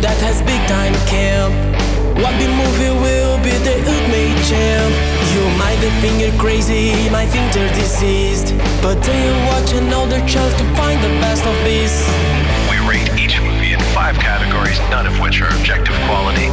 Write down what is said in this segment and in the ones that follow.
that has big time camp. What the movie will be the ultimate champ. You might think you're crazy, might think they're diseased, but they're watching all their child to find the best of beasts. We rate each movie in 5 categories, none of which are objective quality.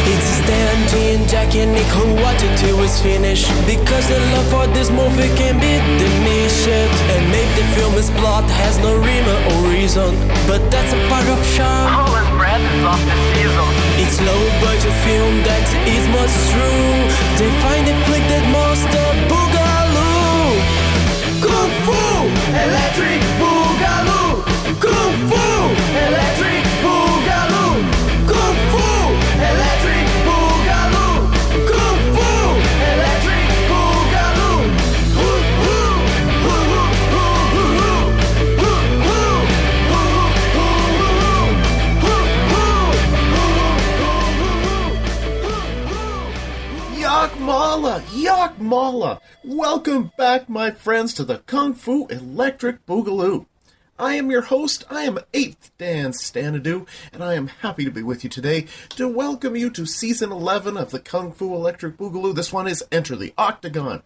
It's Stan, Dean, Jack, and Nick who watch it till it's finished, because the love for this movie can be diminished. And maybe the film's plot has no rhyme or reason, but that's a part of charm. Colin's breath is off the season. It's low budget film that is much true. They find a flick that monster boogaloo. Kung Fu Electric Boogaloo. Kung Fu Electric Boogaloo. Kung Fu Electric Boogaloo. Kung Fu Electric Boogaloo. Yakmala! Yakmala! Welcome back, my friends, to the Kung Fu Electric Boogaloo. I am your host, I am 8th Dan Stanadu, and I am happy to be with you today to welcome you to Season 11 of the Kung Fu Electric Boogaloo. This one is Enter the Octagon.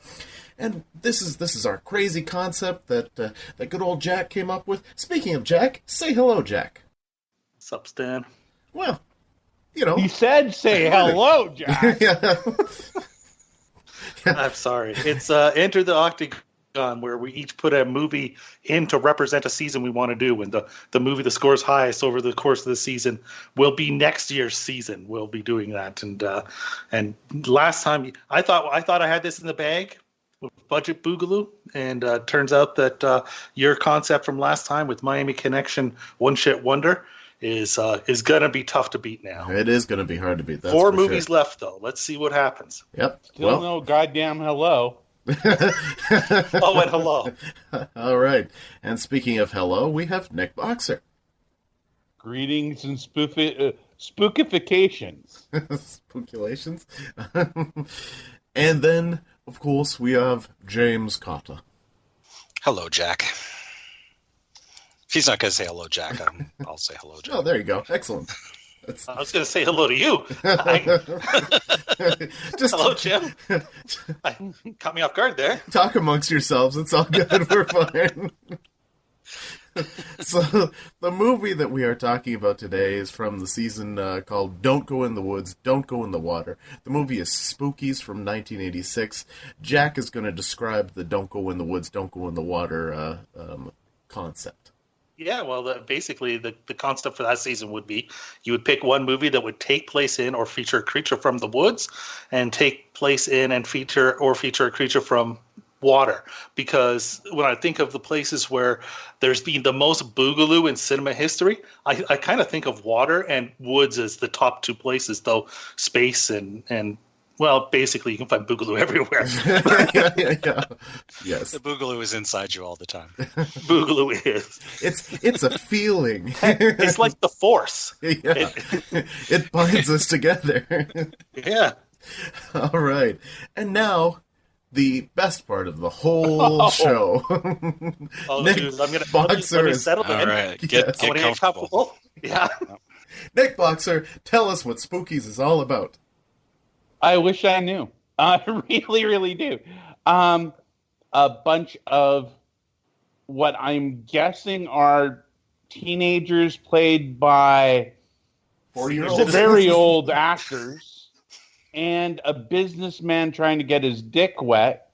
And this is our crazy concept that good old Jack came up with. Speaking of Jack, say hello, Jack. What's up, Stan? Well, you know. He said say hello, Jack. Yeah. I'm sorry. It's Enter the Octagon, where we each put a movie in to represent a season we want to do. And the movie that scores highest over the course of the season will be next year's season. We'll be doing that. And last time I thought I had this in the bag with Budget Boogaloo, and turns out that your concept from last time with Miami Connection One Shit Wonder is gonna be tough to beat now. It is gonna be hard to beat. That's 4 for movies sure. left though. Let's see what happens. Yep. Still no goddamn hello. Oh, and hello. All right. And speaking of hello, we have Nick Boxer. Greetings and spookifications. Spookulations. And then, of course, we have James Cotta. Hello, Jack. If he's not going to say hello, Jack, I'll say hello, Jack. Oh, there you go. Excellent. I was going to say hello to you. Hello, Jim. Caught me off guard there. Talk amongst yourselves. It's all good. We're fine. So, the movie that we are talking about today is from the season called Don't Go in the Woods, Don't Go in the Water. The movie is Spookies from 1986. Jack is going to describe the Don't Go in the Woods, Don't Go in the Water concept. Yeah, well, basically the concept for that season would be you would pick one movie that would take place in or feature a creature from the woods, and take place in and feature a creature from water. Because when I think of the places where there's been the most boogaloo in cinema history, I kind of think of water and woods as the top 2 places, though space and well, basically, you can find boogaloo everywhere. Yeah. Yes. The boogaloo is inside you all the time. Boogaloo is. It's a feeling. It's like the Force. Yeah. It binds us together. Yeah. All right. And now, the best part of the whole show. Oh, Nick dude, let me Boxer is... settle in. All right, Yes. get comfortable. Yeah. Nick Boxer, tell us what Spookies is all about. I wish I knew. I really, really do. A bunch of what I'm guessing are teenagers played by 40-year-olds. very old actors, and a businessman trying to get his dick wet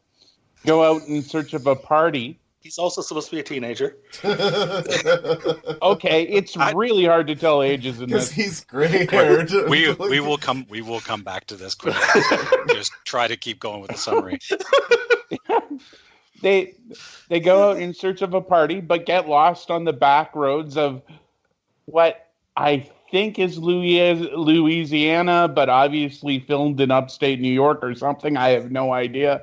go out in search of a party. He's also supposed to be a teenager. Okay, it's really hard to tell ages in Because this. he's gray-haired. We will come back to this quickly. Just try to keep going with the summary. They go out in search of a party, but get lost on the back roads of what I think is Louisiana, but obviously filmed in upstate New York or something. I have no idea.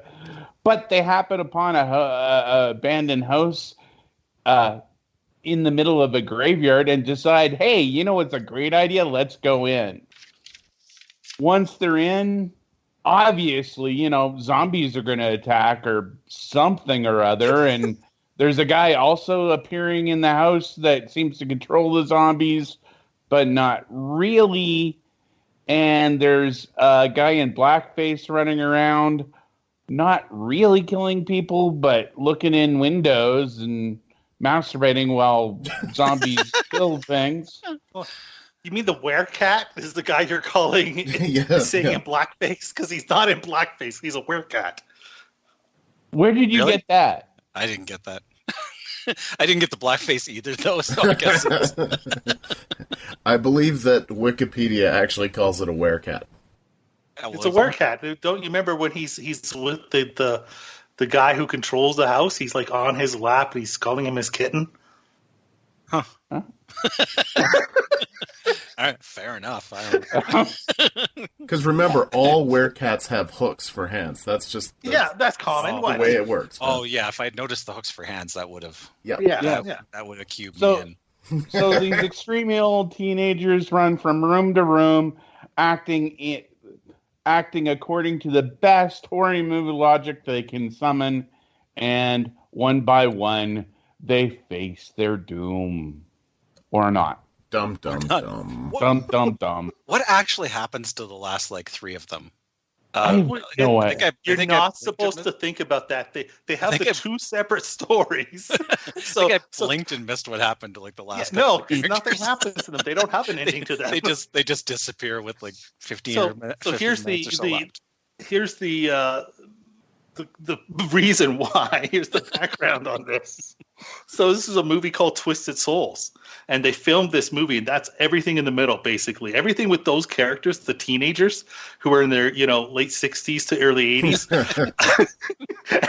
But they happen upon a abandoned house in the middle of a graveyard and decide, hey, you know, it's a great idea. Let's go in. Once they're in, obviously, you know, zombies are going to attack or something or other, and There's a guy also appearing in the house that seems to control the zombies, but not really. And there's a guy in blackface running around, not really killing people, but looking in windows and masturbating while zombies kill things. You mean the werecat is the guy you're calling in blackface? Because he's not in blackface. He's a werecat. Where did you get that? I didn't get that. I didn't get the blackface either, though, so I guess it's... I believe that Wikipedia actually calls it a werecat. It's a werecat. Don't you remember when he's with the guy who controls the house? He's like on his lap and he's calling him his kitten. Huh? All right, fair enough. Because remember, all werecats have hooks for hands. That's that's common. The way it works. Oh yeah, if I had noticed the hooks for hands, that would have. Yeah. That would have cubed me in. So these extremely old teenagers run from room to room, acting according to the best horror movie logic they can summon, and one by one they face their doom, or not. Dum dum dum. Dum dum dum. What actually happens to the last like 3 of them? You're not supposed to think about that. They have the 2 separate stories. So I blinked and missed what happened to like the last. No, nothing happens to them. They don't have an ending to them. They just disappear with like 15 minutes. So here's the reason why. Here's the background on this. So this is a movie called Twisted Souls, and they filmed this movie, and that's everything in the middle, basically. Everything with those characters, the teenagers who are in their late 60s to early 80s.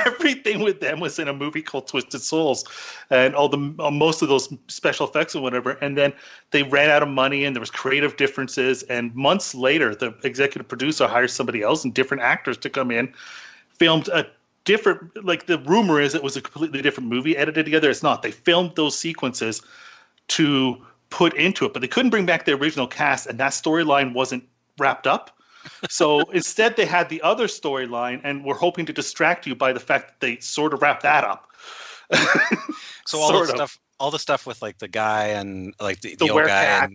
Everything with them was in a movie called Twisted Souls, and most of those special effects and whatever. And then they ran out of money, and there was creative differences. And months later, the executive producer hired somebody else and different actors to come in. Filmed a different, like the rumor is it was a completely different movie edited together. It's not. They filmed those sequences to put into it, but they couldn't bring back the original cast, and that storyline wasn't wrapped up. So instead, they had the other storyline, and we're hoping to distract you by the fact that they sort of wrapped that up. So all the stuff with like the guy and like the old guy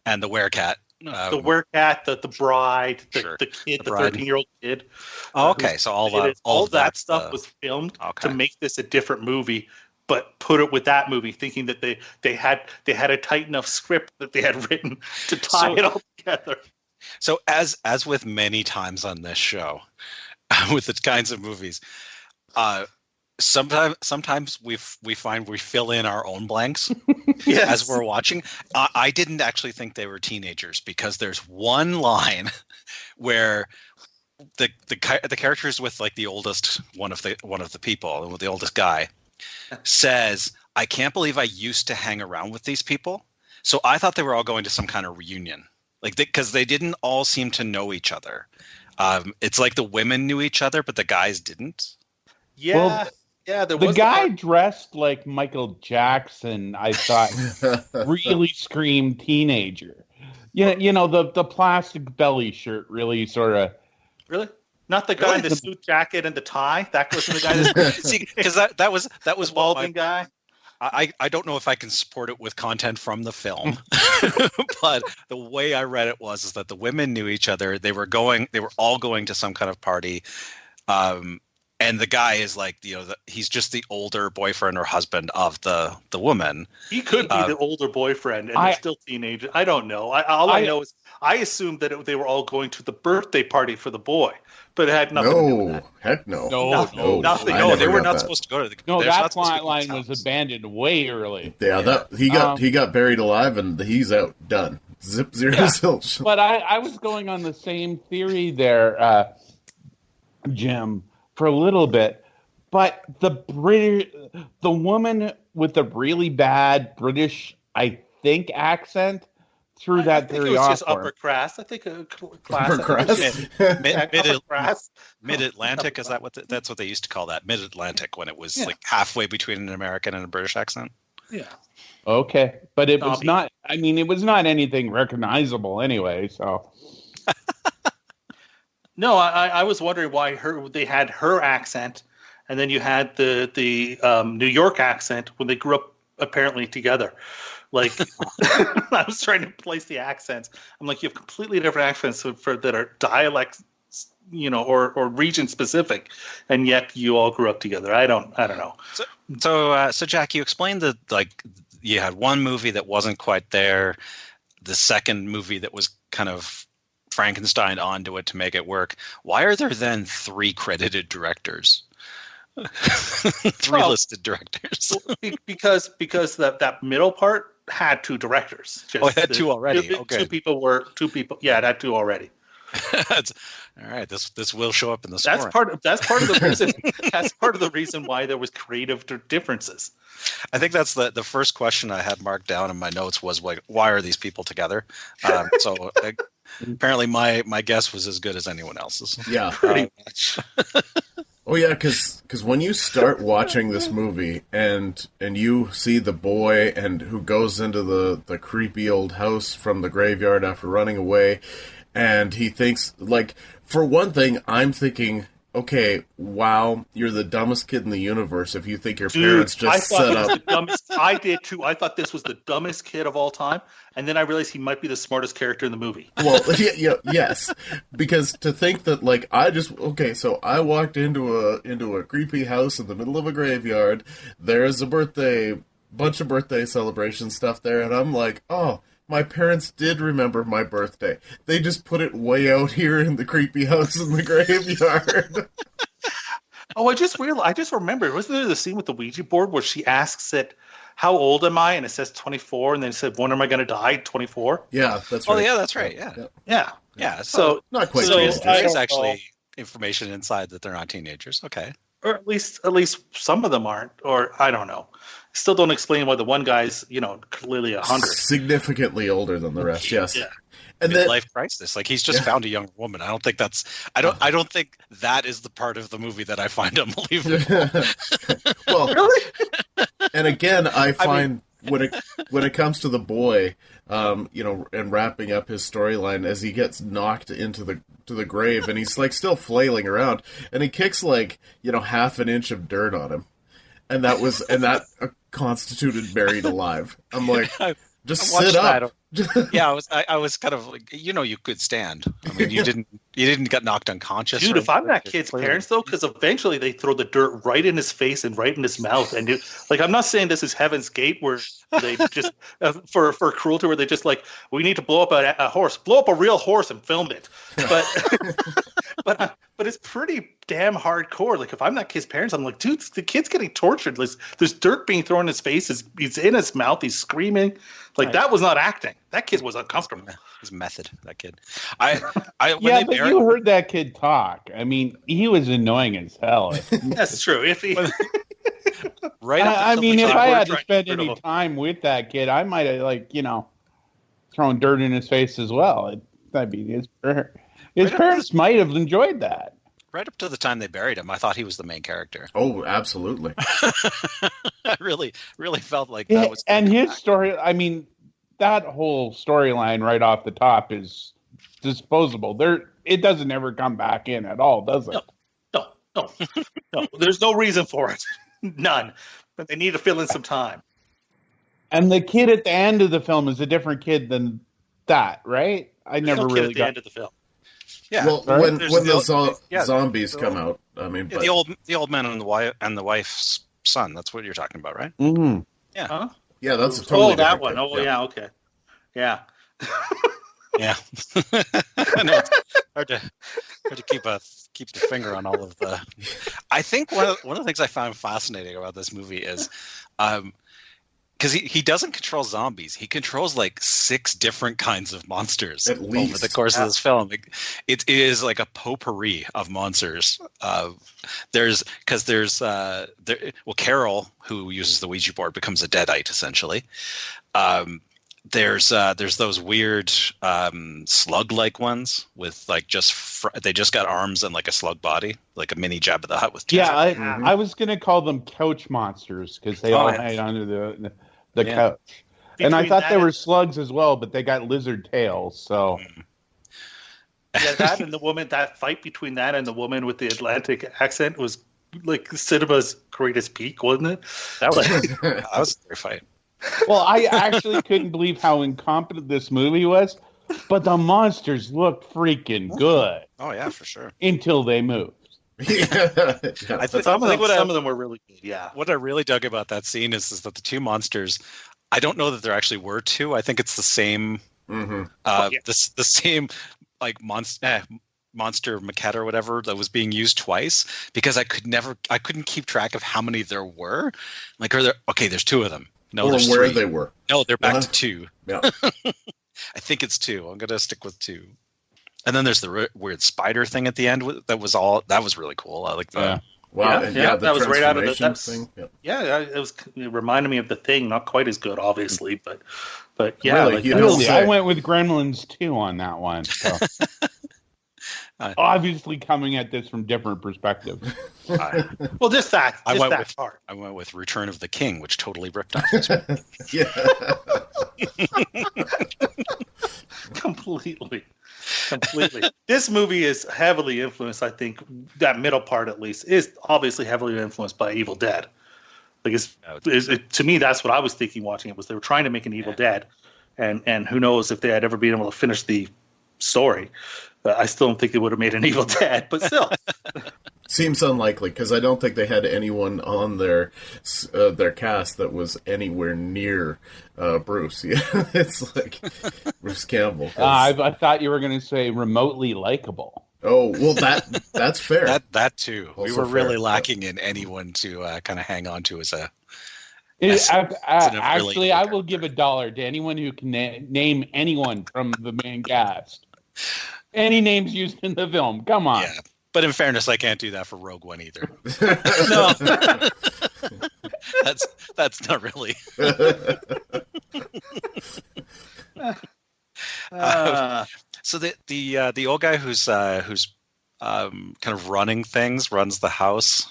and the werecat. The werecat, the bride, sure. the kid, the 13-year-old kid. Oh, okay, so all that stuff was filmed to make this a different movie, but put it with that movie, thinking that they had a tight enough script that they had written to tie it all together. So as with many times on this show, with the kinds of movies, sometimes we find we fill in our own blanks as we're watching. I didn't actually think they were teenagers because there's one line where the characters with like the oldest one of the people, the oldest guy, says, "I can't believe I used to hang around with these people." So I thought they were all going to some kind of reunion, like because they didn't all seem to know each other. It's like the women knew each other, but the guys didn't. Yeah. Well, the guy dressed like Michael Jackson, I thought, really screamed teenager. Yeah, the plastic belly shirt really sort of. Really? Not the guy in the suit jacket and the tie. That wasn't the guy. See, because that was balding guy. I don't know if I can support it with content from the film, but the way I read it is that the women knew each other. They were all going to some kind of party. And the guy is like, he's just the older boyfriend or husband of the woman. He could be the older boyfriend, and they're still teenagers. I don't know. All I know is I assumed that they were all going to the birthday party for the boy, but it had nothing to do with that. Heck no. No, nothing. No, they were not supposed to go to the. No, that plot line was abandoned way early. Yeah, he got buried alive, and he's out. Done. Zip, zero, zilch. But I was going on the same theory there, Jim, for a little bit, but the woman with the really bad British, I think, accent threw that theory off. Just upper class. I think Mid-Atlantic, is that that's what they used to call that? Mid-Atlantic, when it was like halfway between an American and a British accent. Yeah. Okay, but it was not. I mean, it was not anything recognizable anyway. So. No, I was wondering why they had her accent, and then you had the New York accent when they grew up apparently together. Like, I was trying to place the accents. I'm like, you have completely different accents that are dialects, or region specific, and yet you all grew up together. I don't know. So Jack, you explained that like you had one movie that wasn't quite there, the second movie that was kind of Frankenstein onto it to make it work. Why are there then 3 credited directors? 3 listed directors. because that middle part had 2 directors. It had 2 already. Okay. 2 people. Yeah, it had 2 already. All right. This will show up in the scoring. That's part of the reason. That's part of the reason why there was creative differences. I think that's the first question I had marked down in my notes was like, why are these people together? So apparently my guess was as good as anyone else's. Yeah, pretty much. Oh yeah, because when you start watching this movie and you see the boy and who goes into the creepy old house from the graveyard after running away, and he thinks, like, for one thing, I'm thinking, okay, wow, you're the dumbest kid in the universe if you think your parents just set up. I did too. I thought this was the dumbest kid of all time, and then I realized he might be the smartest character in the movie. Well, yes, because to think that, like, so I walked into a creepy house in the middle of a graveyard. There's a bunch of birthday celebration stuff there, and I'm like, oh, my parents did remember my birthday. They just put it way out here in the creepy house in the graveyard. Oh, I just remembered. Wasn't there the scene with the Ouija board where she asks it, how old am I? And it says 24, and then it said, when am I going to die? 24? Yeah, that's right. Oh, yeah, that's right. Yeah. Yeah. So not quite. So there's actually information inside that they're not teenagers. Okay. Or at least some of them aren't, or I don't know. Still don't explain why the one guy's, clearly 100. Significantly older than the rest, yes. Yeah. And Midlife crisis. Like, he's just found a young woman. I don't think I don't think that is the part of the movie that I find unbelievable. Well, really? And again, I find when it comes to the boy, and wrapping up his storyline as he gets knocked into the grave, and he's like still flailing around, and he kicks like half an inch of dirt on him, and that constituted buried alive. I'm like, just sit up. Yeah, I was kind of like, you could stand. I mean, you didn't get knocked unconscious. Dude, if I'm that kid's parents, though, because eventually they throw the dirt right in his face and right in his mouth, and I'm not saying this is Heaven's Gate where they just for cruelty, where they just like, we need to blow up a horse, blow up a real horse and film it, but it's pretty damn hardcore. Like, if I'm that kid's parents, I'm like, dude, the kid's getting tortured. There's dirt being thrown in his face. He's in his mouth. He's screaming. Like, that was not acting. That kid was uncomfortable. His method, that kid. You heard that kid talk. I mean, he was annoying as hell. That's true. If I had to spend any time with that kid, I might have thrown dirt in his face as well. His parents might have enjoyed that. Right up to the time they buried him, I thought he was the main character. Oh, absolutely. I really felt like that was. And his story, I mean, that whole storyline right off the top is disposable. It doesn't ever come back in at all, does it? No. There's no reason for it. None. But they need to fill in some time. And the kid at the end of the film is a different kid than that, right? I never really got end of the film. Yeah. Well, when the zombies come out, I mean, the old man and the wife's son. That's what you're talking about, right? Mm-hmm. Yeah. Huh? Yeah, that's a totally that different one. thing. Yeah. Okay. Yeah. Yeah. I know it's hard to keep the finger on all of the. I think one of the things I found fascinating about this movie is, because he doesn't control zombies. He controls like 6 different kinds of monsters over the course of this film. It is like a potpourri of monsters. Carol, who uses the Ouija board, becomes a deadite essentially. There's those weird slug-like ones with like they just got arms and like a slug body, like a mini Jabba the Hutt with teeth. Yeah, I was gonna call them couch monsters because they all hide under the couch. And I thought they were slugs as well, but they got lizard tails. So yeah, that and the woman, that fight between that and the woman with the Atlantic accent was like cinema's greatest peak, wasn't it? That was a great fight. Well, I actually couldn't believe how incompetent this movie was, but the monsters looked freaking good. Oh yeah, for sure. Until they moved. Yeah. I think Some of them were really good. Yeah. What I really dug about that scene is that the two monsters. I don't know that there actually were two. I think it's the same. Mm-hmm. The same like monster maquette or whatever that was being used twice, because I couldn't keep track of how many there were. Like, there's two of them. No, or there's where three. they were. No, they're back to two. Yeah. I think it's two. I'm gonna stick with two. And then there's the weird spider thing at the end. That was really cool. I like that. Yeah. Wow. Yeah, the that was right out of transformation thing. Yep. Yeah, it reminded me of The Thing. Not quite as good, obviously, but yeah. Really, like, you that's- don't Really, say. I went with Gremlins 2 on that one. So. Obviously coming at this from different perspectives. well, just that part. I went with Return of the King, which totally ripped off this one. Yeah. Completely. This movie is heavily influenced, I think, that middle part at least, is obviously heavily influenced by Evil Dead. Like, to me, that's what I was thinking watching it, was they were trying to make an Evil Dead, and who knows if they had ever been able to finish the story. I still don't think they would have made an Evil Dead, but still. Seems unlikely, because I don't think they had anyone on their cast that was anywhere near Bruce. Yeah, it's like Bruce Campbell. I thought you were going to say remotely likable. Oh, well, that's fair. That too. Also we were fair. really lacking in anyone to kind of hang on to as a. Actually, I will give $1 to anyone who can name anyone from the main cast. Any names used in the film. Come on. Yeah. But in fairness, I can't do that for Rogue One either. No. That's not really. So the old guy who's kind of running things, runs the house.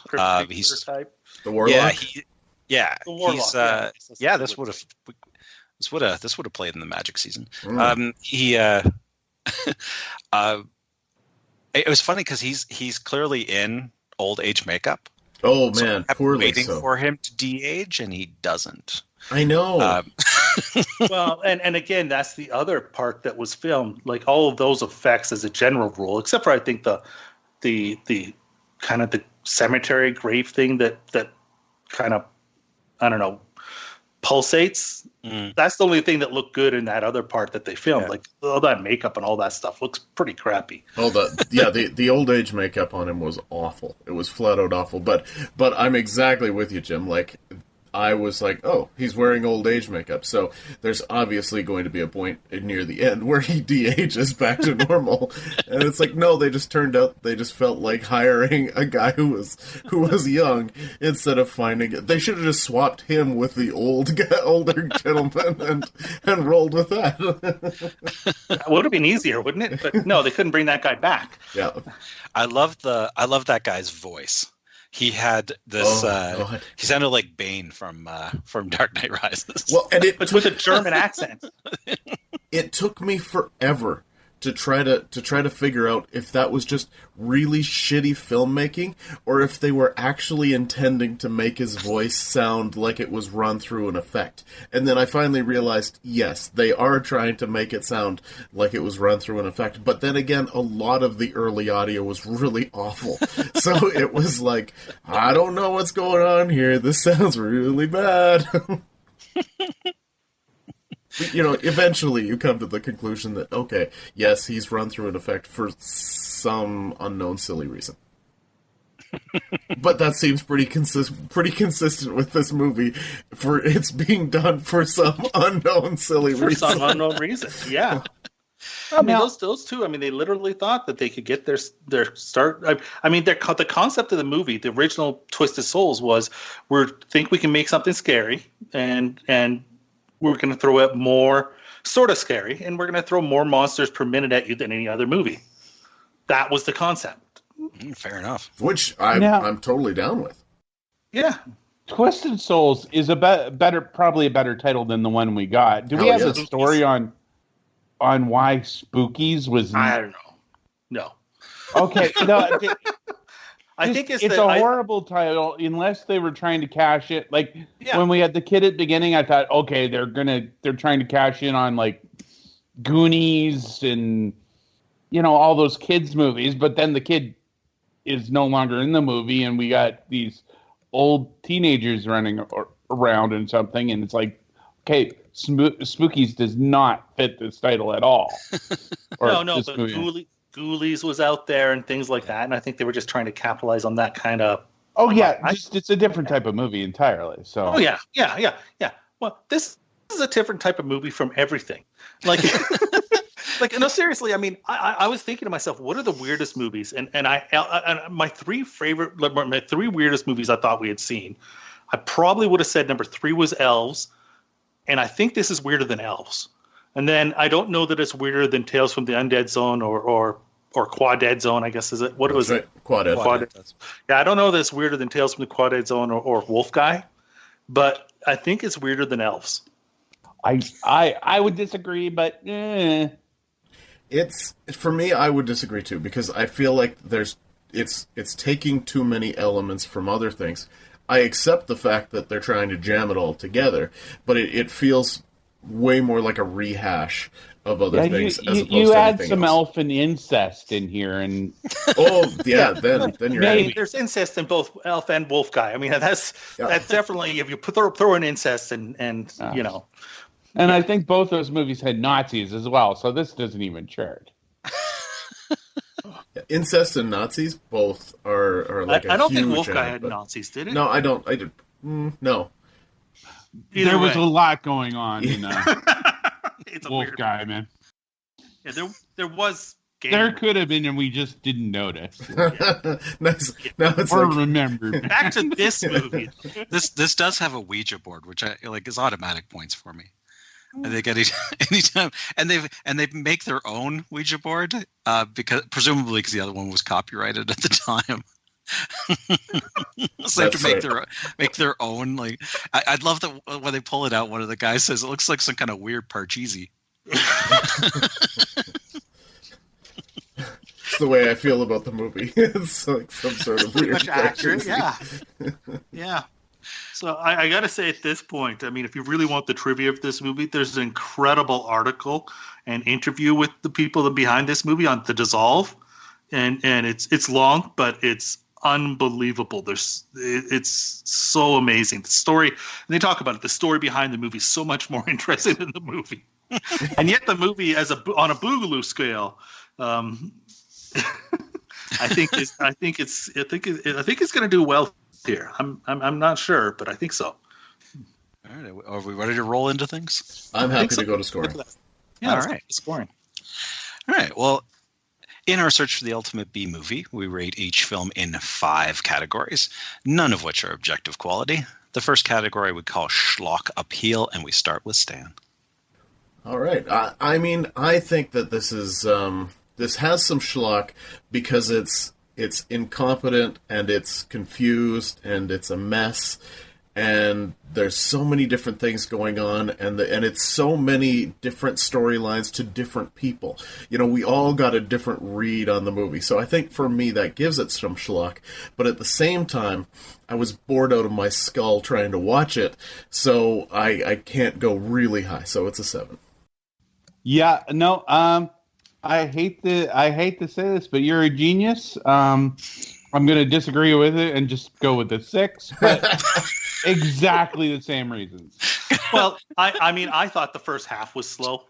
He's type. The Warlock. The Warlock. This would have played in the Magic season. Mm. It was funny because he's clearly in old age makeup. Oh So man, I kept poorly waiting so. for him to de-age, and he doesn't. I know. Well, and again, that's the other part that was filmed. Like, all of those effects, as a general rule, except for I think the kind of the cemetery grave thing that kind of, I don't know, pulsates. That's the only thing that looked good in that other part that they filmed. Yeah. Like, all that makeup and all that stuff looks pretty crappy. Oh, the old age makeup on him was awful. It was flat out awful. But I'm exactly with you, Jim. Like, I was like, oh, he's wearing old age makeup, so there's obviously going to be a point near the end where he de-ages back to normal. And it's like, no, they just felt like hiring a guy who was young instead of finding it. They should have just swapped him with the older gentleman and rolled with that. It would have been easier, wouldn't it? But no, they couldn't bring that guy back. Yeah. I love that guy's voice. He had this. He sounded like Bane from Dark Knight Rises. Well, and But with a German accent. it took me forever to try to figure out if that was just really shitty filmmaking or if they were actually intending to make his voice sound like it was run through an effect. And then I finally realized, yes, they are trying to make it sound like it was run through an effect. But then again, a lot of the early audio was really awful. So it was like, I don't know what's going on here. This sounds really bad. You know, eventually you come to the conclusion that, okay, yes, he's run through an effect for some unknown silly reason. But that seems pretty consistent with this movie, for it's being done for some unknown silly For reason. some unknown reason, yeah. I mean, those two. I mean, they literally thought that they could get their start. I mean, the concept of the movie, the original Twisted Souls, was we think we can make something scary, and we're going to throw it more sort of scary, and we're going to throw more monsters per minute at you than any other movie. That was the concept. Fair enough. Which I'm totally down with. Yeah. Twisted Souls is probably a better title than the one we got. Do we have a story on why Spookies was? I don't know. No. Okay. No, I think it's a horrible title unless they were trying to cash it. Like when we had the kid at the beginning, I thought, okay, they're trying to cash in on like Goonies and all those kids movies. But then the kid is no longer in the movie, and we got these old teenagers running around and something, and it's like, okay, Spookies does not fit this title at all. No, but Ghoulies was out there and things like that, and I think they were just trying to capitalize on that kind of. Oh yeah, it's a different type of movie entirely. So. Oh yeah. Well, this is a different type of movie from everything. Like, no, seriously. I mean, I was thinking to myself, what are the weirdest movies? And my three weirdest movies I thought we had seen. I probably would have said number 3 was Elves, and I think this is weirder than Elves. And then I don't know that it's weirder than Tales from the Undead Zone or Quad-Dead Zone, I guess, is it? What was it? Quad-Dead. Yeah, I don't know that it's weirder than Tales from the Quad-Dead Zone or Wolf Guy, but I think it's weirder than Elves. I would disagree, but It's, for me, I would disagree too, because I feel like it's taking too many elements from other things. I accept the fact that they're trying to jam it all together, but it feels way more like a rehash of other things as opposed you to add anything some else. elf and incest in here, and then you're adding. There's incest in both Elf and Wolf Guy. I mean, that's definitely, if you throw in incest and And I think both those movies had Nazis as well, so this doesn't even chart. Incest and Nazis both are like I don't think huge Wolf Guy ad, had but- Nazis, did it? No, I don't. I did. No. There was a lot going on in It's a Wolf weird Guy, man. Yeah, there was. There could have been, and we just didn't notice Nice. Now it's or like, remember. Back to this movie. This does have a Ouija board, which I like is automatic points for me. And they get anytime, and they make their own Ouija board because the other one was copyrighted at the time. So they have to make their own. Like I'd love that when they pull it out. One of the guys says it looks like some kind of weird Parcheesi. it's the way I feel about the movie. It's like some sort of weird. Much accurate, Parcheesi. yeah. So I got to say at this point, I mean, if you really want the trivia of this movie, there's an incredible article and interview with the people behind this movie on The Dissolve, and it's long, but it's unbelievable. It's so amazing. The story, and they talk about it. The story behind the movie is so much more interesting than the movie, and yet the movie, on a boogaloo scale, I think it's going to do well here. I'm not sure, but I think so. All right, are we ready to roll into things? I'm happy to go to scoring. Yeah, all right, scoring. All right. Well, in our search for the ultimate B movie, we rate each film in 5 categories, none of which are objective quality. The first category we call schlock appeal, and we start with Stan. All right. I mean, I think that this is this has some schlock because it's incompetent and it's confused and it's a mess and there's so many different things going on and it's so many different storylines to different people. You know, we all got a different read on the movie. So I think for me that gives it some schlock. But at the same time, I was bored out of my skull trying to watch it, so I can't go really high. So it's a 7. Yeah, no, I hate to say this, but you're a genius. I'm going to disagree with it and just go with the 6, but exactly the same reasons. Well, I mean, I thought the first half was slow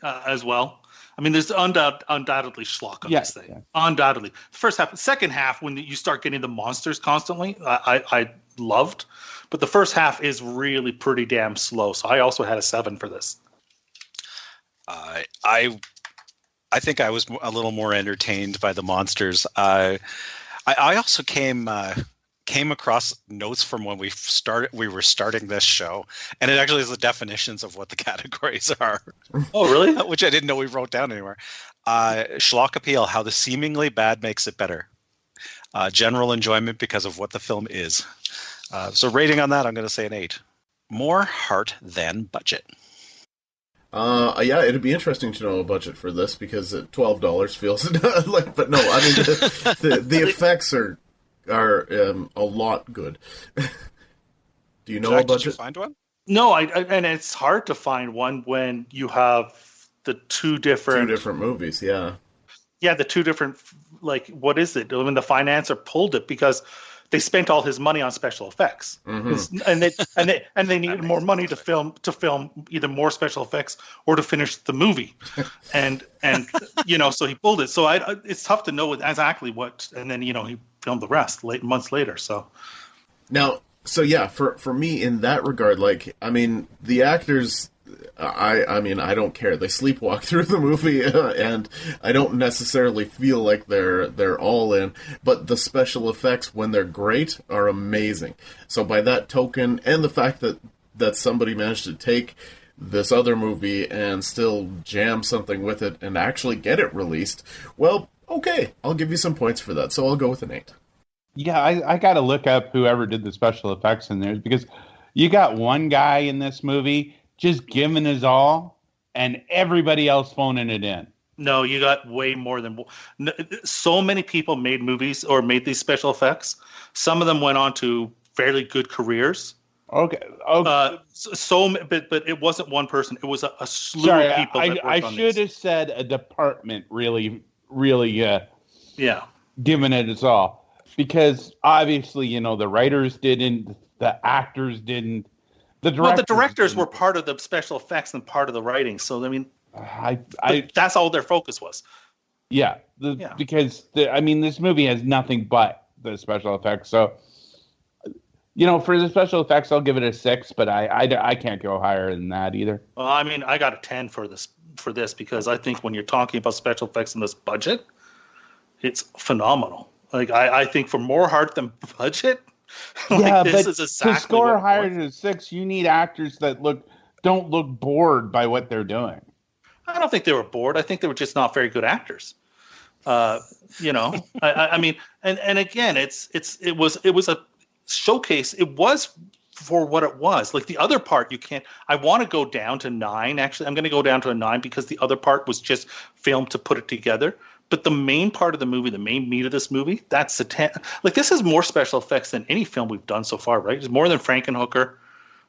as well. I mean, there's undoubtedly schlock on this thing. Yeah. Undoubtedly. The first half. The second half, when you start getting the monsters constantly, I loved. But the first half is really pretty damn slow. So I also had a 7 for this. I think I was a little more entertained by the monsters. I also came across notes from when we were starting this show, and it actually is the definitions of what the categories are. Oh, really? Which I didn't know we wrote down anywhere. Schlock appeal, how the seemingly bad makes it better. General enjoyment because of what the film is. So rating on that, I'm going to say an 8. More heart than budget. Yeah, it'd be interesting to know a budget for this because $12 feels like, but no, I mean the effects are are a lot good. Do you know Jack, about did you it? find one? No, and it's hard to find one when you have the two different movies, yeah. Yeah, the two different, like, what is it? When the financier pulled it because they spent all his money on special effects, and they needed more money to film either more special effects or to finish the movie, and so he pulled it. So it's tough to know exactly what, and then he filmed the rest months later. So now, for me in that regard, like, I mean, the actors. I mean, I don't care. They sleepwalk through the movie, and I don't necessarily feel like they're all in. But the special effects, when they're great, are amazing. So by that token, and the fact that somebody managed to take this other movie and still jam something with it and actually get it released, well, okay, I'll give you some points for that. So I'll go with an 8. Yeah, I got to look up whoever did the special effects in there, because you got one guy in this movie just giving his all, and everybody else phoning it in. No, you got way more than so many people made movies or made these special effects. Some of them went on to fairly good careers. Okay. But it wasn't one person. It was a slew of people. I should have said a department really, giving it its all, because obviously the writers didn't, the actors didn't. The directors were part of the special effects and part of the writing. So, I mean, that's all their focus was. Yeah, because this movie has nothing but the special effects. So, for the special effects, I'll give it a 6, but I can't go higher than that either. Well, I mean, I got a 10 for this because I think when you're talking about special effects in this budget, it's phenomenal. Like, I think for more heart than budget. Yeah, this but is exactly to score higher than a 6, you need actors that don't look bored by what they're doing. I don't think they were bored. I think they were just not very good actors. I mean, and again, it was a showcase. It was for what it was. Like the other part, you can't. I want to go down to 9. Actually, I'm going to go down to a 9 because the other part was just filmed to put it together. But the main part of the movie, the main meat of this movie, that's the 10. Like, this is more special effects than any film we've done so far, right? It's more than Frankenhooker.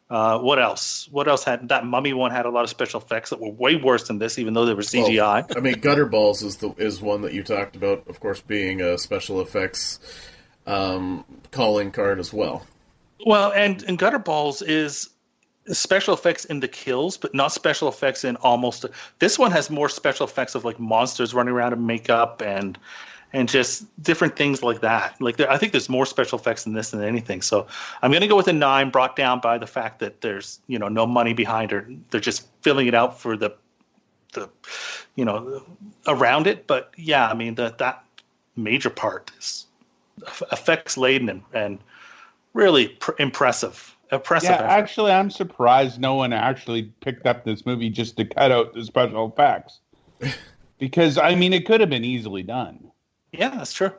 What else? What else had that Mummy one had a lot of special effects that were way worse than this, even though they were CGI. Well, I mean, Gutterballs is one that you talked about, of course, being a special effects calling card as well. Well, and Gutterballs is special effects in the kills, but not special effects in almost. This one has more special effects of like monsters running around in makeup and just different things like that. Like I think there's more special effects in this than anything. So I'm going to go with a 9, brought down by the fact that there's no money behind her. They're just filling it out for the around it. But yeah, I mean that major part is effects laden and really impressive. Yeah, effort. Actually, I'm surprised no one actually picked up this movie just to cut out the special effects. Because, I mean, it could have been easily done. Yeah, that's true.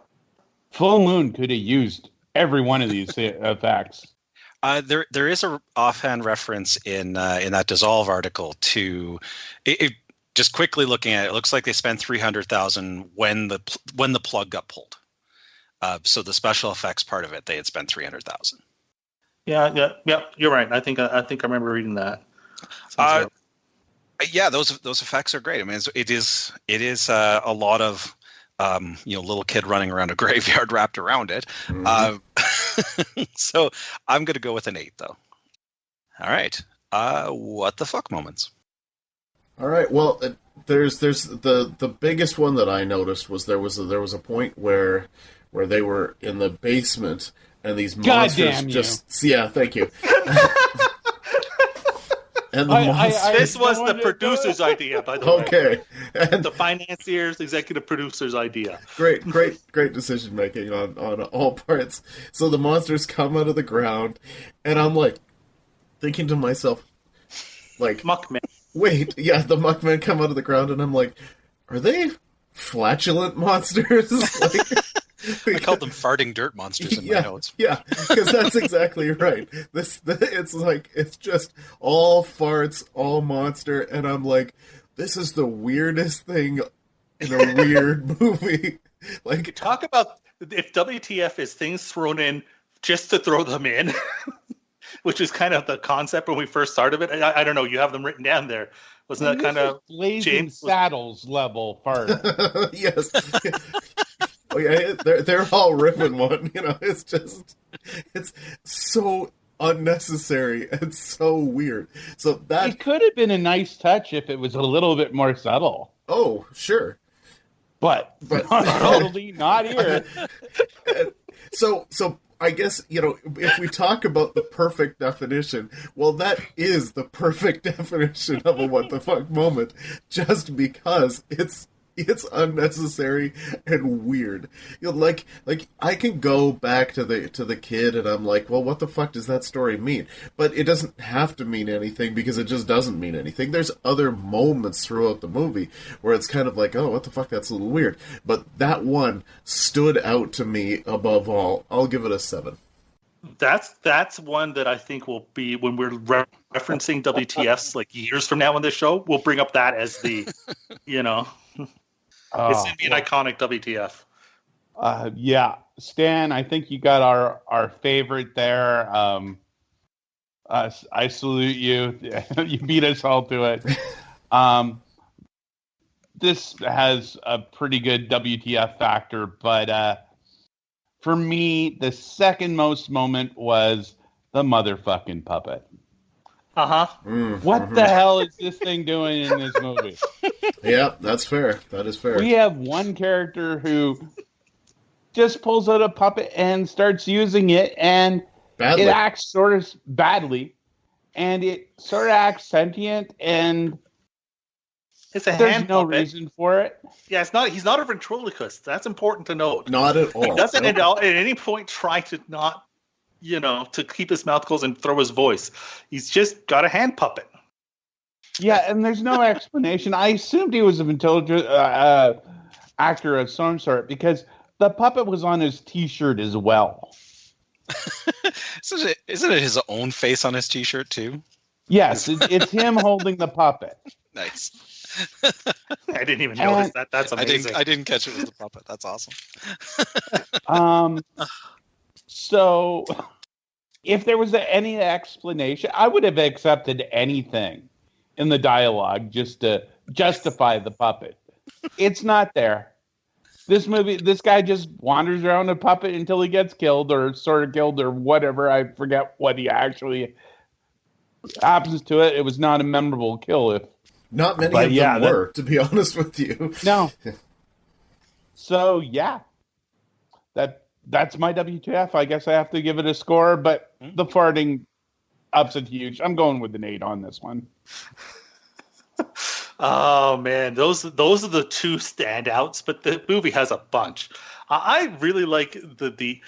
Full Moon could have used every one of these effects. There is a offhand reference in that Dissolve article to it. Just quickly looking at it, it looks like they spent $300,000 when the plug got pulled. So the special effects part of it, they had spent $300,000. Yeah. You're right. I think I remember reading that. Yeah, those effects are great. I mean, it is a lot of little kid running around a graveyard wrapped around it. So I'm going to go with an 8 though. All right. What the fuck moments? All right. Well, there's the biggest one that I noticed was there was a point where they were in the basement and these monsters thank you. And the this was the producer's idea, by the way. Okay. And the financiers, executive producer's idea. Great decision making on all parts. So the monsters come out of the ground, and I'm like thinking to myself, like, Muckmen. Wait, yeah, the Muckmen come out of the ground, and I'm like, are they flatulent monsters? I called them farting dirt monsters in my notes. Yeah, because that's exactly right. It's just all farts, all monster, and I'm like, this is the weirdest thing in a weird movie. Like, talk about if WTF is things thrown in just to throw them in, which is kind of the concept when we first started it. I don't know. You have them written down there. Wasn't that kind of Blazing Saddles level part? Yes. Oh yeah, they're all ripping one. It's so unnecessary and so weird. So that it could have been a nice touch if it was a little bit more subtle. Oh, sure. But totally not here. So I guess, if we talk about the perfect definition, well, that is the perfect definition of a what the fuck moment, just because it's unnecessary and weird. Like I can go back to the kid and I'm like, well, what the fuck does that story mean? But it doesn't have to mean anything because it just doesn't mean anything. There's other moments throughout the movie where it's kind of like, oh, what the fuck, that's a little weird. But that one stood out to me above all. I'll give it a 7. That's one that I think will be when we're referencing WTFs like years from now on this show. We'll bring up that as the, it's going to be an iconic WTF. Yeah, Stan, I think you got our favorite there. I salute you. You beat us all to it. This has a pretty good WTF factor, but for me, the second most moment was the motherfucking puppet. What the hell is this thing doing in this movie? Yeah, that's fair. That is fair. We have one character who just pulls out a puppet and starts using it, and it acts sort of badly, and it sort of acts sentient, and it's a there's no reason for it. Yeah, he's not a ventriloquist. That's important to note. Not at all. He doesn't at any point try to not, to keep his mouth closed and throw his voice. He's just got a hand puppet. Yeah, and there's no explanation. I assumed he was an intelligent actor of some sort because the puppet was on his T-shirt as well. Isn't it his own face on his T-shirt too? Yes, it's him holding the puppet. Nice. I didn't even notice that. That's amazing. I didn't catch it was the puppet. That's awesome. So if there was any explanation, I would have accepted anything in the dialogue just to justify the puppet. It's not there. This guy just wanders around a puppet until he gets killed or sort of killed or whatever. I forget what he actually happens to it. It was not a memorable kill. Not many of them were, to be honest with you. No. So, yeah. That's my WTF. I guess I have to give it a score, but the farting ups it huge. I'm going with an 8 on this one. Oh man, those are the two standouts, but the movie has a bunch. I really like the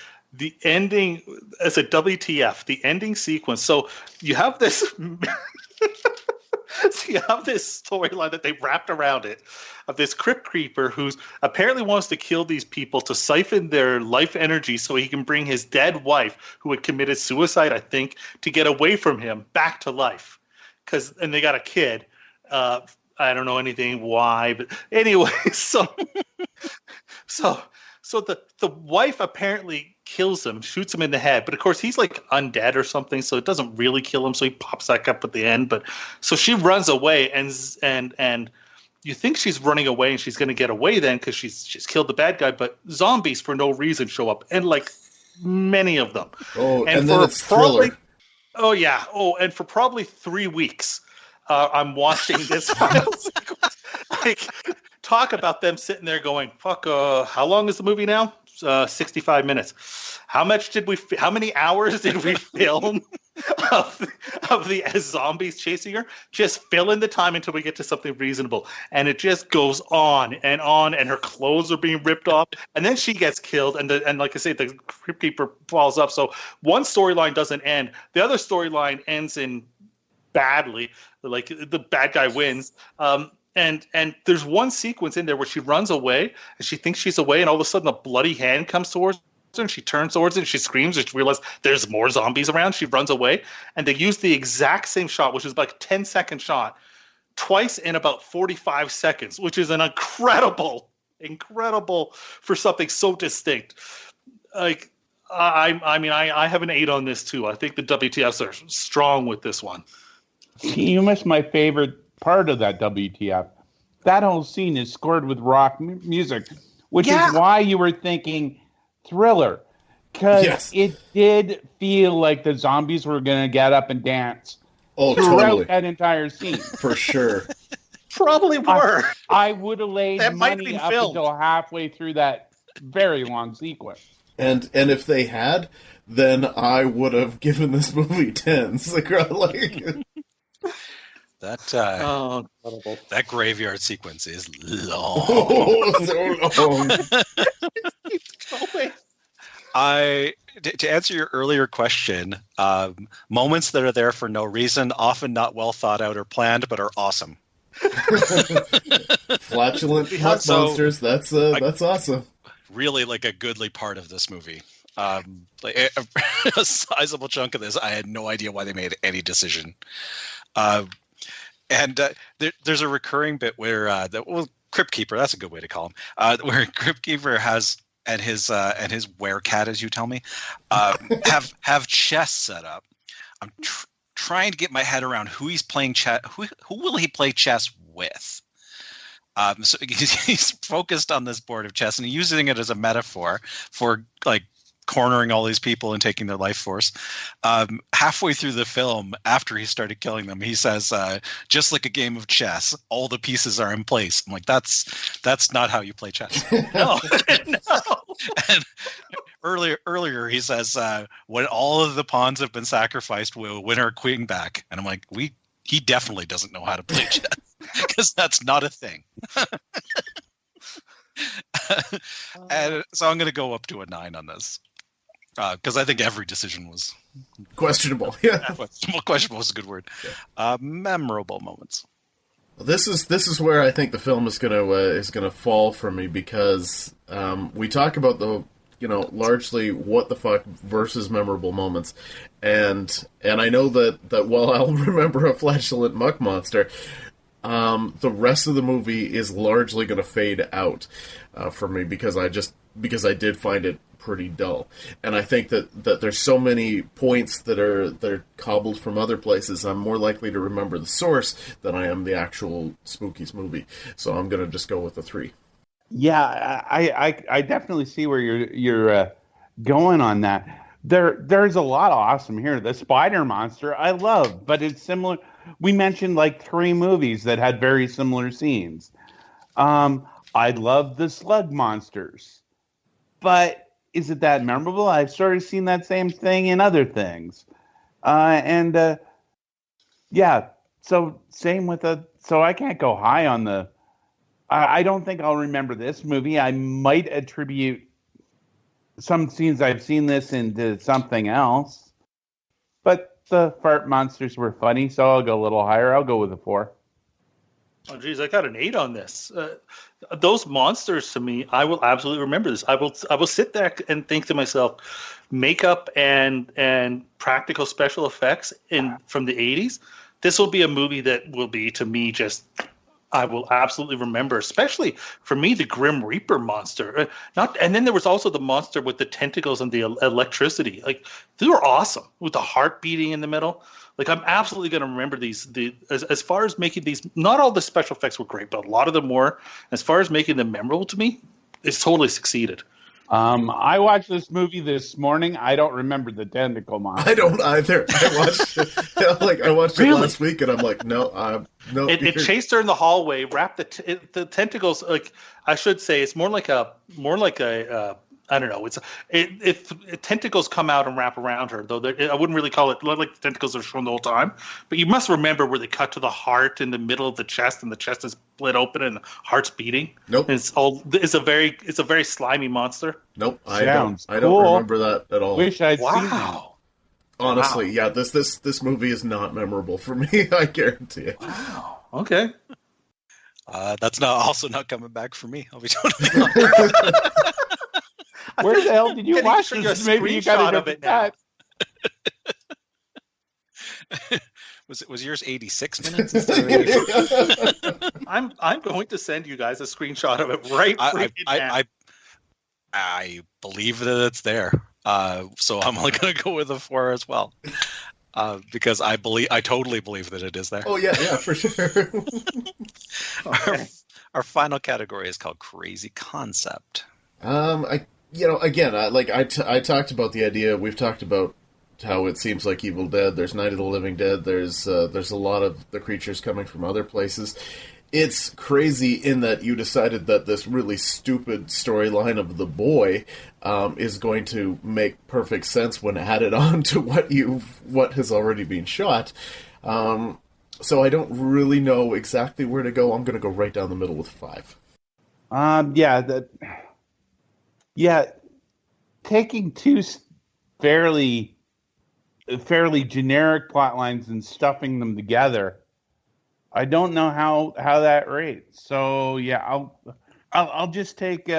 ending as a WTF, the ending sequence. So you have this storyline that they wrapped around it of this crypt creeper who's apparently wants to kill these people to siphon their life energy so he can bring his dead wife, who had committed suicide, I think, to get away from him back to life. And they got a kid. I don't know anything why, but anyway, so the wife apparently kills him, shoots him in the head, but of course he's like undead or something, so it doesn't really kill him, so he pops back up at the end. But so she runs away, and you think she's running away and she's going to get away then because she's killed the bad guy, but zombies for no reason show up, and like many of them. Oh, and then it's Thriller. Oh yeah. Oh, and for probably 3 weeks. I'm watching this final sequence. Like, talk about them sitting there going, "Fuck! How long is the movie now? 65 minutes. How many hours did we film of the zombies chasing her? Just fill in the time until we get to something reasonable." And it just goes on, and her clothes are being ripped off, and then she gets killed, and like I say, the crypt keeper falls up. So one storyline doesn't end. The other storyline ends in badly, like the bad guy wins. And there's one sequence in there where she runs away and she thinks she's away, and all of a sudden a bloody hand comes towards her and she turns towards it and she screams and she realizes there's more zombies around. She runs away, and they use the exact same shot, which is like a 10-second shot, twice in about 45 seconds, which is an incredible for something so distinct. like I have an 8 on this too. I think the WTFs are strong with this one. You missed my favorite part of that WTF. That whole scene is scored with rock music, which is why you were thinking Thriller, because it did feel like the zombies were going to get up and dance throughout that entire scene. For sure. Probably were. I would have laid money up until halfway through that very long sequence. And if they had, then I would have given this movie 10s. That graveyard sequence is long. So long. To answer your earlier question, moments that are there for no reason, often not well thought out or planned, but are awesome. Flatulent hot monsters. That's awesome. Really, like a goodly part of this movie. Like a sizable chunk of this, I had no idea why they made any decision. There's a recurring bit where Crypt Keeper, that's a good way to call him, where Crypt Keeper has and his werecat, as you tell me, have chess set up. I'm trying to get my head around who he's playing chess. Who will he play chess with? So he's focused on this board of chess, and he's using it as a metaphor for like cornering all these people and taking their life force. Halfway through the film, after he started killing them, he says, just like a game of chess, all the pieces are in place. I'm like, that's not how you play chess. No. And earlier he says, when all of the pawns have been sacrificed, we'll win our queen back. And I'm like, he definitely doesn't know how to play chess, because that's not a thing. And so I'm going to go up to a 9 on this. Because I think every decision was questionable. Yeah, questionable is a good word. Yeah. Memorable moments. This is where I think the film is gonna fall for me, because we talk about the largely what the fuck versus memorable moments, and I know that while I'll remember a flatulent muck monster, the rest of the movie is largely going to fade out for me, because I did find it pretty dull. And I think that there's so many points that are cobbled from other places. I'm more likely to remember the source than I am the actual Spookies movie. So I'm going to just go with a 3. Yeah, I definitely see where you're going on that. There's a lot of awesome here. The spider monster I love, but it's similar. We mentioned like 3 movies that had very similar scenes. I love the slug monsters, but is it that memorable? I've sort of seen that same thing in other things. So same with so I can't go high on the, I don't think I'll remember this movie. I might attribute some scenes I've seen this into something else, but the fart monsters were funny, so I'll go a little higher. I'll go with a 4. Oh, geez, I got an 8 on this. Those monsters, to me, I will absolutely remember this. I will sit there and think to myself, makeup and practical special effects from the 80s. This will be a movie that will be, to me, I will absolutely remember, especially for me, the Grim Reaper monster. And then there was also the monster with the tentacles and the electricity. Like, they were awesome, with the heart beating in the middle. Like, I'm absolutely going to remember these. As far as making these, not all the special effects were great, but a lot of them were. As far as making them memorable to me, it's totally succeeded. I watched this movie this morning. I don't remember the tentacle monster. I don't either. I watched it. I watched it last week, and I'm like, no. It chased her in the hallway, wrapped the tentacles. Like, I should say, it's more like a I don't know. If tentacles come out and wrap around her, though I wouldn't really call it like the tentacles are shown the whole time. But you must remember where they cut to the heart in the middle of the chest, and the chest is split open and the heart's beating. Nope. And it's a very slimy monster. Nope. I don't remember that at all. Wish I'd seen that. Honestly, yeah. This movie is not memorable for me. I guarantee it. Wow. Okay. That's also not coming back for me. I'll be totally honest. Where the hell did you watch this? Maybe you got of it now. Was yours 86 minutes? I'm going to send you guys a screenshot of it right now. I believe that it's there. So I'm only going to go with a 4 as well. Because I totally believe that it is there. Oh, yeah, for sure. Our final category is called Crazy Concept. I talked about the idea. We've talked about how it seems like Evil Dead. There's Night of the Living Dead. There's a lot of the creatures coming from other places. It's crazy in that you decided that this really stupid storyline of the boy is going to make perfect sense when added on to what has already been shot. So I don't really know exactly where to go. I'm going to go right down the middle with 5. Taking two fairly generic plot lines and stuffing them together, I don't know how that rates. So yeah, I'll just take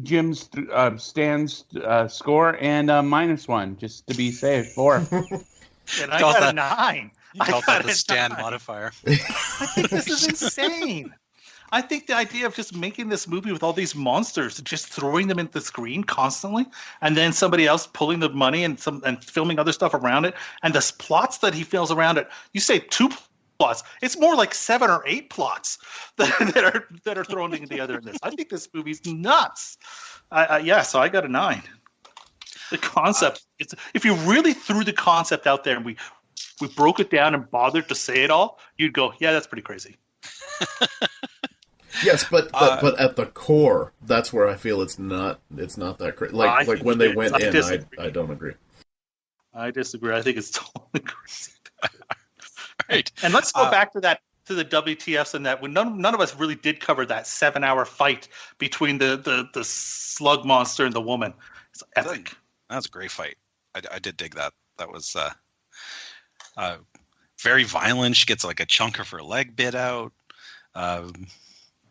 Jim's Stan's score and -1 just to be safe. 4. And I got a 9. You call that the Stan modifier. I think this is insane. I think the idea of just making this movie with all these monsters, just throwing them into the screen constantly, and then somebody else pulling the money and filming other stuff around it, and the plots that he fills around it. You say 2 plots. It's more like 7 or 8 plots that are thrown together in this. I think this movie's nuts. So I got a 9. The concept, if you really threw the concept out there and we broke it down and bothered to say it all, you'd go, yeah, that's pretty crazy. Yes, but at the core, that's where I feel it's not that crazy. Like when they went in, I don't agree. I disagree. I think it's totally crazy. Right. And let's go back to the WTFs and that when none of us really did cover that 7-hour fight between the slug monster and the woman. It's epic. That was a great fight. I did dig that. That was very violent. She gets like a chunk of her leg bit out.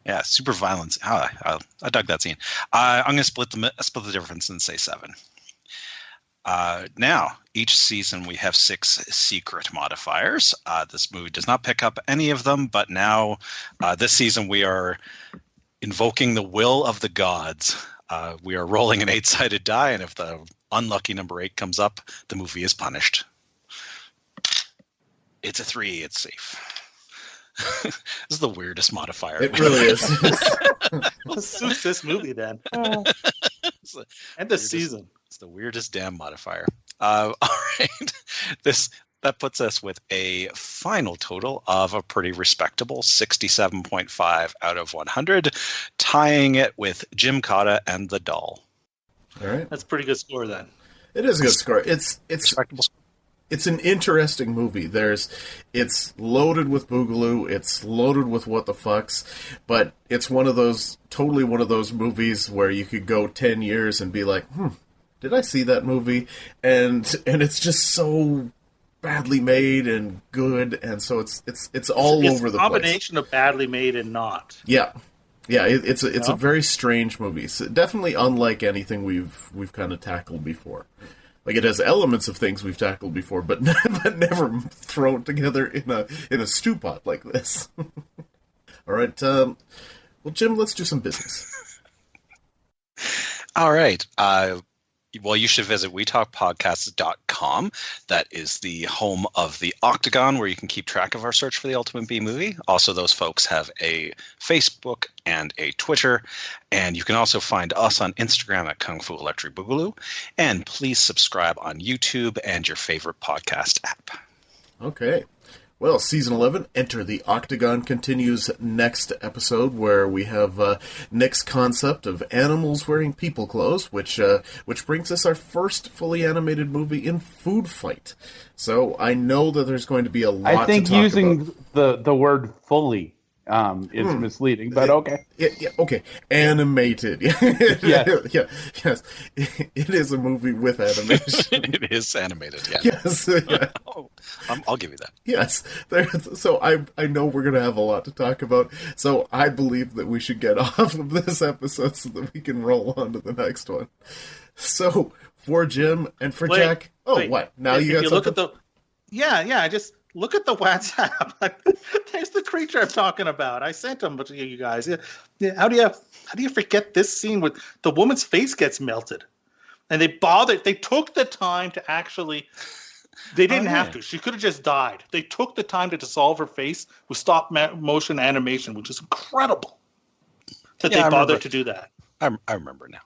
Yeah, super violence. I dug that scene. I'm going to split the difference and say 7. Now, each season we have 6 secret modifiers. This movie does not pick up any of them, but now this season we are invoking the will of the gods. We are rolling an 8-sided die, and if the unlucky number 8 comes up, the movie is punished. It's a 3. It's safe. This is the weirdest modifier. It really is. What suits this movie then? And the season. It's the weirdest damn modifier. All right. That puts us with a final total of a pretty respectable 67.5 out of 100, tying it with Jim Cotta and the Doll. All right. That's a pretty good score then. It is a good score. It's respectable score. It's an interesting movie. It's loaded with boogaloo. It's loaded with what the fucks, but it's totally one of those movies where you could go 10 years and be like, did I see that movie? And it's just so badly made and good, and so it's all over the place. It's a combination of badly made and not. Yeah. Yeah, it's a very strange movie. So definitely unlike anything we've kind of tackled before. Like, it has elements of things we've tackled before, but never thrown together in a stew pot like this. All right, well, Jim, let's do some business. All right. Well, you should visit wetalkpodcasts.com. That is the home of the Octagon, where you can keep track of our search for the Ultimate B movie. Also, those folks have a Facebook and a Twitter. And you can also find us on Instagram at Kung Fu Electric Boogaloo. And please subscribe on YouTube and your favorite podcast app. Okay. Well, Season 11, Enter the Octagon, continues next episode, where we have Nick's concept of animals wearing people clothes, which brings us our first fully animated movie in Food Fight. So I know that there's going to be a lot to talk about. I think using the word fully is misleading, but okay. Yeah, okay. Animated. Yes. It is a movie with animation. It is animated, yeah. Yes. Yeah. I'll give you that. Yes. So I know we're going to have a lot to talk about, so I believe that we should get off of this episode so that we can roll on to the next one. So, for Jim and for Jack... Oh, what? Now you got something? Look at the... Yeah, Look at the WhatsApp. There's the creature I'm talking about. I sent them to you guys. Yeah. How do you forget this scene with the woman's face gets melted, and they took the time to actually. They didn't have to. She could have just died. They took the time to dissolve her face with stop motion animation, which is incredible. That they bothered to do that. I remember now.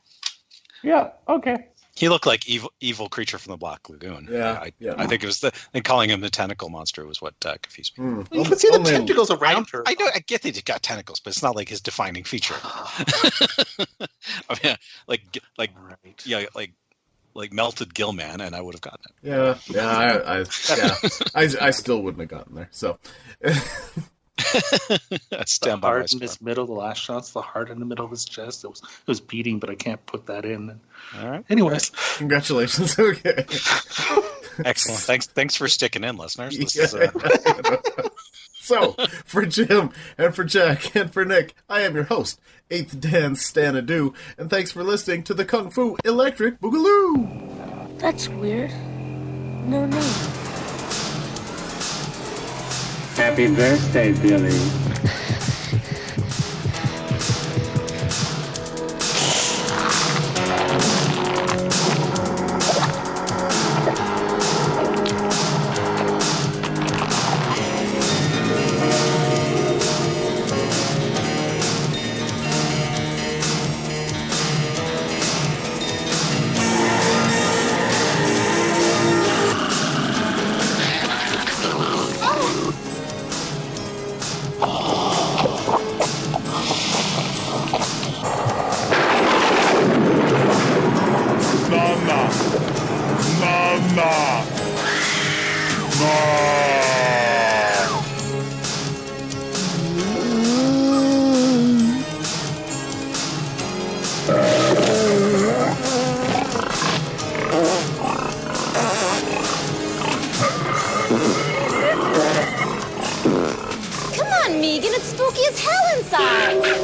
Yeah. Okay. He looked like evil creature from the Black Lagoon. Yeah. I think it was calling him the tentacle monster was what confused me. You can see the tentacles around her. I know. I get that he got tentacles, but it's not like his defining feature. I mean, like melted Gillman, and I would have gotten it. I still wouldn't have gotten there. So. The heart in his middle, the last shot's the heart in the middle of his chest. It was beating, but I can't put that in. All right. Anyways, congratulations. Okay. Excellent. Thanks for sticking in, listeners. So, for Jim and for Jack and for Nick, I am your host, 8th Dan Stanadu, and thanks for listening to the Kung Fu Electric Boogaloo. That's weird. No name. Happy birthday, Billy. Come on, Megan, it's spooky as hell inside.